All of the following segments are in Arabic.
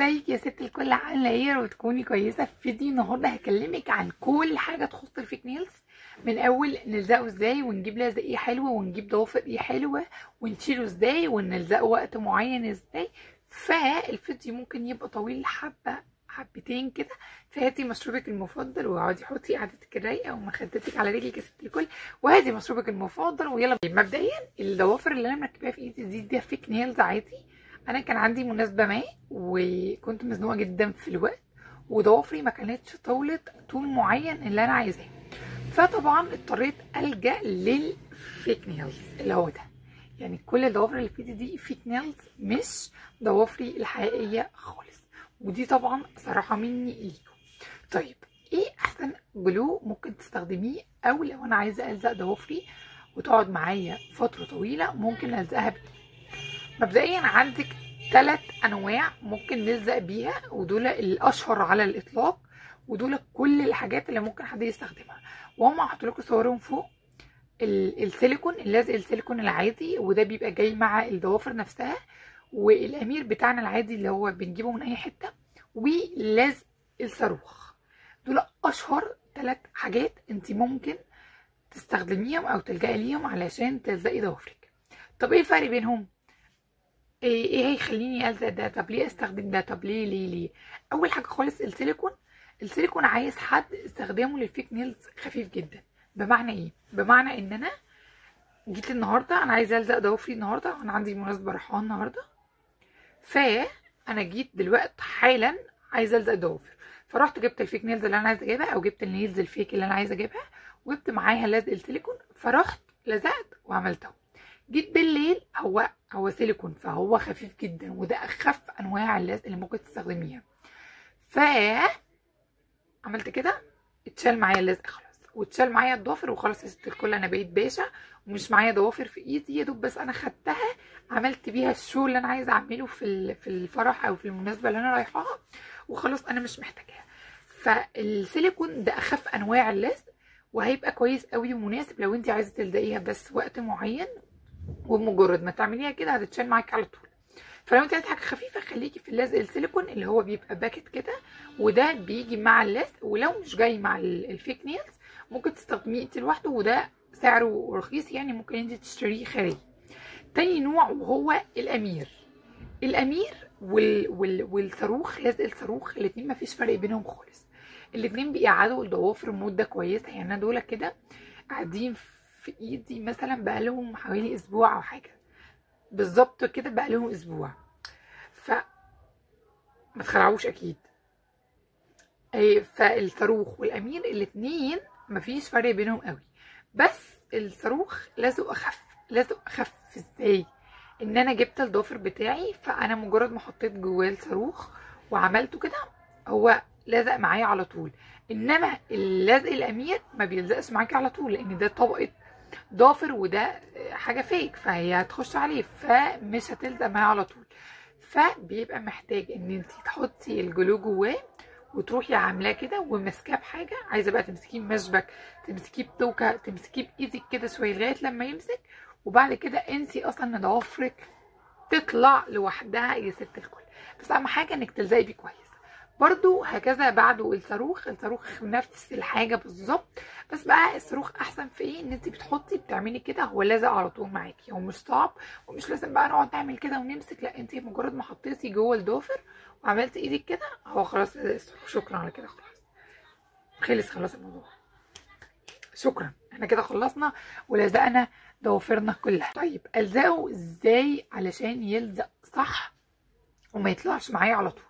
ازيك يا ست الكل، عامله ايه؟ وتكوني كويسه. في فيديو النهارده هكلمك عن كل حاجه تخص الفيك نيلز، من اول نلزقه ازاي، ونجيب لزق ايه حلوه، ونجيب ضوافر ايه حلوه، ونشيله ازاي، ونلزقه وقت معين ازاي. فالفيديو ممكن يبقى طويل حبتين كده، فهاتي مشروبك المفضل واقعدي حطي قعدتك الرايقه ومخدتك على رجلك يا ست الكل، وهاتي مشروبك المفضل ويلا. مبدئيا الضوافر اللي انا مركباها في ايدي دي فيك نيلز عادي. انا كان عندي مناسبه ما وكنت مزنوقه جدا في الوقت، وضوافري ما كانتش طولت طول معين اللي انا عايزاه، فطبعا اضطريت الجا للفيك نيلز اللي هو ده. يعني كل الضوافر اللي في ايدي دي فيك نيلز، مش ضوافري الحقيقيه خالص، ودي طبعا صراحه مني ليكم. طيب ايه احسن جلو ممكن تستخدميه، او لو انا عايزه الزق ضوافري وتقعد معايا فتره طويله ممكن الزقها بيه؟ مبدئيا عندك 3 انواع ممكن نلزق بيها، ودول الاشهر على الاطلاق، ودول كل الحاجات اللي ممكن حد يستخدمها، وهم هحط لكم صورهم فوق. السيليكون، اللزق السيليكون العادي، وده بيبقى جاي مع الضوافر نفسها، والامير بتاعنا العادي اللي هو بنجيبه من اي حته، ولزق الصاروخ. دول اشهر 3 حاجات انت ممكن تستخدميهم او تلجئي ليهم علشان تلزقي ضوافرك. طب ايه الفرق بينهم؟ ايه هيخليني الزق ده؟ طب ليه استخدم ده؟ طب ليه؟ اول حاجه خالص السيليكون عايز حد استخدامه للفيك نيلز خفيف جدا. بمعنى ايه؟ بمعنى ان انا جيت النهارده انا عايزه الزق ضوافري النهارده، انا عندي مناسبه رايحاها النهارده، فانا جيت دلوقتي حالا عايزه الزق ضوافر، فرحت جبت الفيك نيلز اللي انا عايزه اجيبها، او جبت النيلز الفيك اللي انا عايزه اجيبها، وجبت معاها لزق السيليكون، فرحت لزقت وعملته. جيت بالليل، هو سيليكون فهو خفيف جدا، وده اخف انواع اللزق اللي ممكن تستخدميها. ف عملت كده، اتشال معايا اللزق خلاص، واتشال معايا الضوافر، وخلاص يا ست الكل انا بقيت باشا، ومش معايا ضوافر في ايدي، يا دوب بس انا خدتها عملت بيها الشو اللي انا عايزه اعمله في الفرح او في المناسبه اللي انا رايحاها، وخلاص انا مش محتاجاها. فالسيليكون ده اخف انواع اللزق، وهيبقى كويس قوي ومناسب لو انت عايزه تلزقيها بس وقت معين، وبمجرد ما تعمليها كده هتتشال معاكي على طول. فلو انت عايزه حاجه خفيفه خليكي في اللزق السيليكون اللي هو بيبقى باكت كده، وده بيجي مع اللزق، ولو مش جاي مع الفيك نيلز ممكن تستخدميه انت لوحده، وده سعره رخيص، يعني ممكن انت تشتريه خارجي. تاني نوع وهو الامير والصاروخ، لزق الصاروخ، الاتنين مفيش فرق بينهم خالص، الاتنين بيقعدوا الضوافر مدة كويسة. يعني انا دول كده قاعدين في ايدي مثلا بقالهم حوالي اسبوع او حاجة، بالظبط كده بقالهم اسبوع، ما تخلعوش اكيد. فالصاروخ والامير الاتنين مفيش فرق بينهم قوي، بس الصاروخ لازق اخف ازاي؟ ان انا جبت الضافر بتاعي، فانا مجرد ما حطيت جواه الصاروخ وعملته كده هو لازق معايا على طول. انما اللزق الامير ما بيلزقش معاكي على طول، لان ده طبقه ضافر، وده حاجه فيك، فهي هتخش عليه فمش هتلزق معايا على طول. فبيبقى محتاج ان انت تحطي الجلو جواه، وتروحي عاملاه كده وماسكاه بحاجه، عايزه بقى تمسكيه بمشبك، تمسكيه بتوكه، تمسكيه بايدك كده شويه لغايه لما يمسك، وبعد كده انسي اصلا ان ضوافرك تطلع لوحدها يا ست الكل. بس اهم حاجه انك تلزقي بيه كويس. برضو هكذا بعده الصاروخ نفس الحاجه بالظبط، بس بقى الصاروخ احسن في ايه؟ ان انت بتعملي كده هو لازق على طول معاكي، هو مش صعب، ومش لازم بقى نقعد نعمل كده ونمسك، لا انت مجرد ما حطيتي جوه الضافر وعملتي ايدك كده هو خلاص لازق الصاروخ. شكرا على كده، خلاص الموضوع، شكرا احنا كده خلصنا ولزقنا ضوافرنا كلها. طيب الزقه ازاي علشان يلزق صح وما يطلعش معايا على طول؟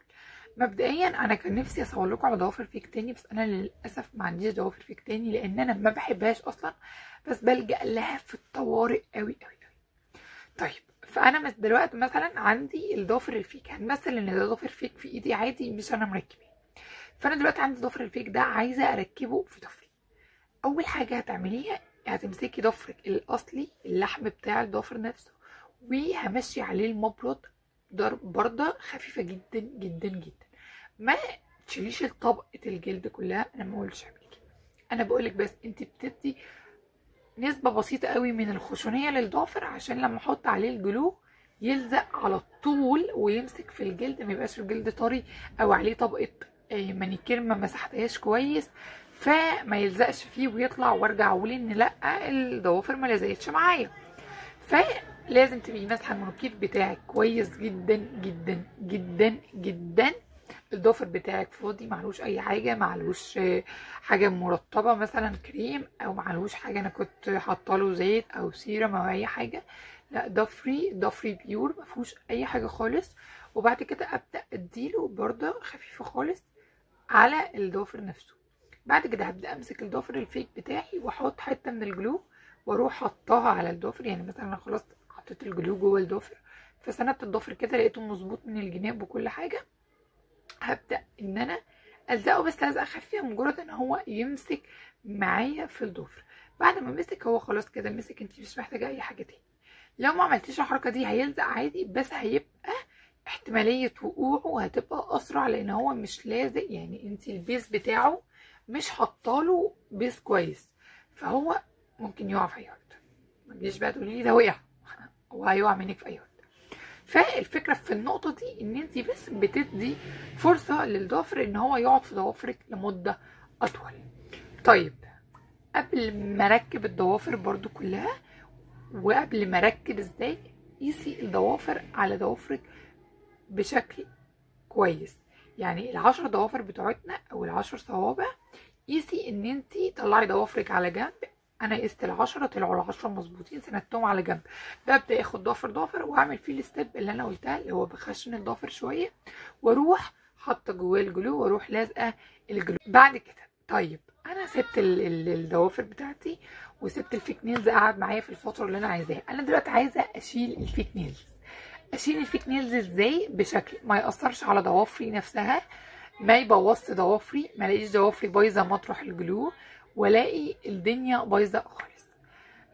مبدئيا انا كان نفسي اصور لكم على ضوافر فيك تاني، بس انا للاسف ما عنديش ضوافر فيك تاني، لان انا ما بحبهاش اصلا، بس بلجأ لها في الطوارئ قوي قوي قوي. طيب فانا دلوقتي مثلا عندي الضافر الفيك، هنمثل ان ده ضافر فيك في ايدي عادي مش انا مركباه، فانا دلوقتي عندي ضافر الفيك ده عايزه اركبه في ضفري. اول حاجه هتعمليها هتمسكي ضفرك الاصلي، اللحم بتاع الضافر نفسه، وهمشي عليه المبرد برده خفيفه جدا جدا جدا. ما تشيليش طبقه الجلد كلها، انا ما قلتش اعملي كده، انا بقولك بس انت بتدي نسبه بسيطه قوي من الخشونيه للضافر، عشان لما احط عليه الجلو يلزق على طول ويمسك في الجلد، ما يبقاش الجلد طري او عليه طبقه مانيكير ما مسحتهاش كويس فما يلزقش فيه ويطلع وارجع اقول ان لا الضوافر ما لزقتش معايا. فلازم تبقي ماسحه المانيكير بتاعك كويس جدا جدا جدا جدا. الضافر بتاعك فاضي، معلوش اي حاجه، معلوش حاجه مرطبه مثلا كريم، او معلوش حاجه انا كنت حاطاله زيت او سيرم او اي حاجه، لا ضفري بيور مفيهوش اي حاجه خالص. وبعد كده ابدا اديله برده خفيفه خالص على الضافر نفسه. بعد كده هبدا امسك الضافر الفيك بتاعي واحط حته من الجلو واروح حطاها على الضافر. يعني مثلا انا خلاص حطيت الجلو جوه الضافر، فسندت الضافر كده لقيته مظبوط من الجناب وكل حاجه، هبدا ان انا الزقه بس لزقه خفيفه مجرد ان هو يمسك معايا في الضفر. بعد ما مسك هو خلاص كده مسك، انت مش محتاجه اي حاجه تاني. لو ما عملتيش الحركه دي هيلزق عادي، بس هيبقى احتماليه وقوعه هتبقى اسرع لان هو مش لازق، يعني انت البيس بتاعه مش حاطاله بيس كويس، فهو ممكن يقع في اي وقت. ما تجيش بقى تقولي لي ده وقع، هو هيقع منك في اي وقت. فالفكره في النقطه دي ان انت بس بتدي فرصه للضافر ان هو يقعد في ضوافرك لمده اطول. طيب قبل ما اركب الضوافر برضو كلها، وقبل ما اركب ازاي، قيسي الضوافر على ضوافرك بشكل كويس. يعني ال10 ضوافر بتوعتنا او ال10 صوابع، قيسي ان انتي طلعي ضوافرك على جنب. انا قست ال10 طلعوا ال10 مظبوطين، سندتهم على جنب. ببدا اخد ضافر واعمل فيه الستيب اللي انا قلتها اللي هو بخشن الضافر شويه، واروح حاطه جواه الجلو واروح لازقه الجلو. بعد كده طيب انا سبت الضوافر بتاعتي وسبت الفيك نيلز قعد معايا في الفتره اللي انا عايزاها. انا دلوقتي عايزه اشيل الفيك نيلز. اشيل الفيك نيلز ازاي؟ بشكل ما ياثرش على ضوافري نفسها، ما يبوظش ضوافري، ما الاقيش ضوافري بايظه مطرح الجلو، والاقي الدنيا بايظه خالص.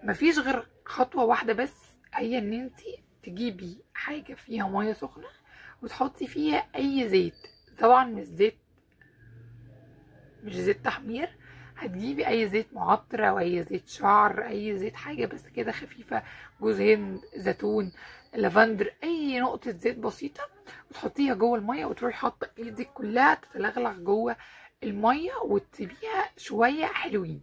مفيش غير خطوه واحده بس، هي ان انت تجيبي حاجه فيها ميه سخنه وتحطي فيها اي زيت. طبعا مش زيت تحمير، هتجيبي اي زيت معطر او اي زيت شعر، اي زيت حاجه بس كده خفيفه، جوز هند، زيتون، لافندر، اي نقطه زيت بسيطه، وتحطيها جوه الميه وتروحي حاطه ايدك كلها تتلغلغ جوه الميه وتسيبيها شويه حلوين.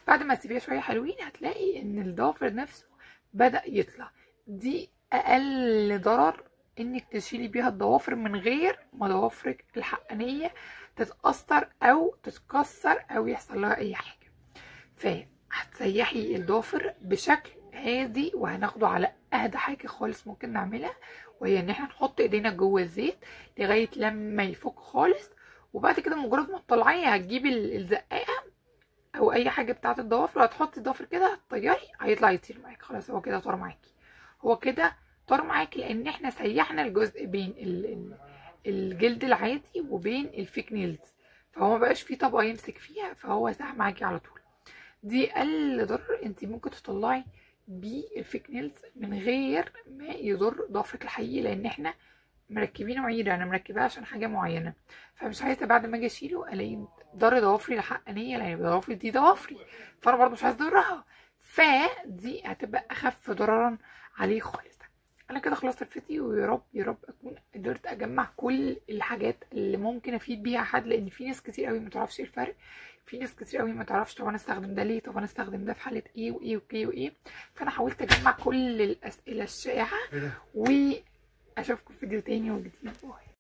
بعد ما تسيبيها شويه حلوين هتلاقي ان الضافر نفسه بدأ يطلع. دي اقل ضرر انك تشيلي بيها الضوافر من غير ما ضوافرك الحقنيه تتأثر او تتكسر او يحصل لها اي حاجه. فهتسيحي الضافر بشكل هادي، وهناخده على اهدى حاجه خالص ممكن نعملها، وهي ان احنا نحط ايدينا جوه الزيت لغايه لما يفك خالص. وبعد كده مجرد ما تطلعيه هتجيبي الزقاقه او اي حاجه بتاعه الضوافر وهتحطي الضوافر كده هتطيري هيطلع يطير معاكي. خلاص هو كده طار معاكي، هو كده طار معاكي، لان احنا سيحنا الجزء بين الجلد العادي وبين الفيك نيلز، فهو مبقاش فيه طبقه يمسك فيها، فهو ساح معاكي على طول. دي اقل ضرر انت ممكن تطلعي بيه الفيك نيلز من غير ما يضر ضوافرك الحقيقي، لان احنا مركبينه معيره، انا مركباه عشان حاجه معينه، فمش عايزه بعد ما اجي اشيله الاقي ضر ضوافري الحقانيه، لان ضوافري دي ضوافري، فانا برضو مش عايزه اضرها، فدي هتبقى اخف ضررا عليه خالص. انا كده خلصت الفيديو، ويا رب يا رب اكون قدرت اجمع كل الحاجات اللي ممكن افيد بيها حد، لان في ناس كتير قوي ما تعرفش ايه الفرق، في ناس كتير قوي ما تعرفش طب انا استخدم ده ليه، طب انا استخدم ده في حاله ايه وايه وايه وايه. فانا حاولت اجمع كل الاسئله الشائعه، واشوفكم في فيديو تاني وجديد. باي.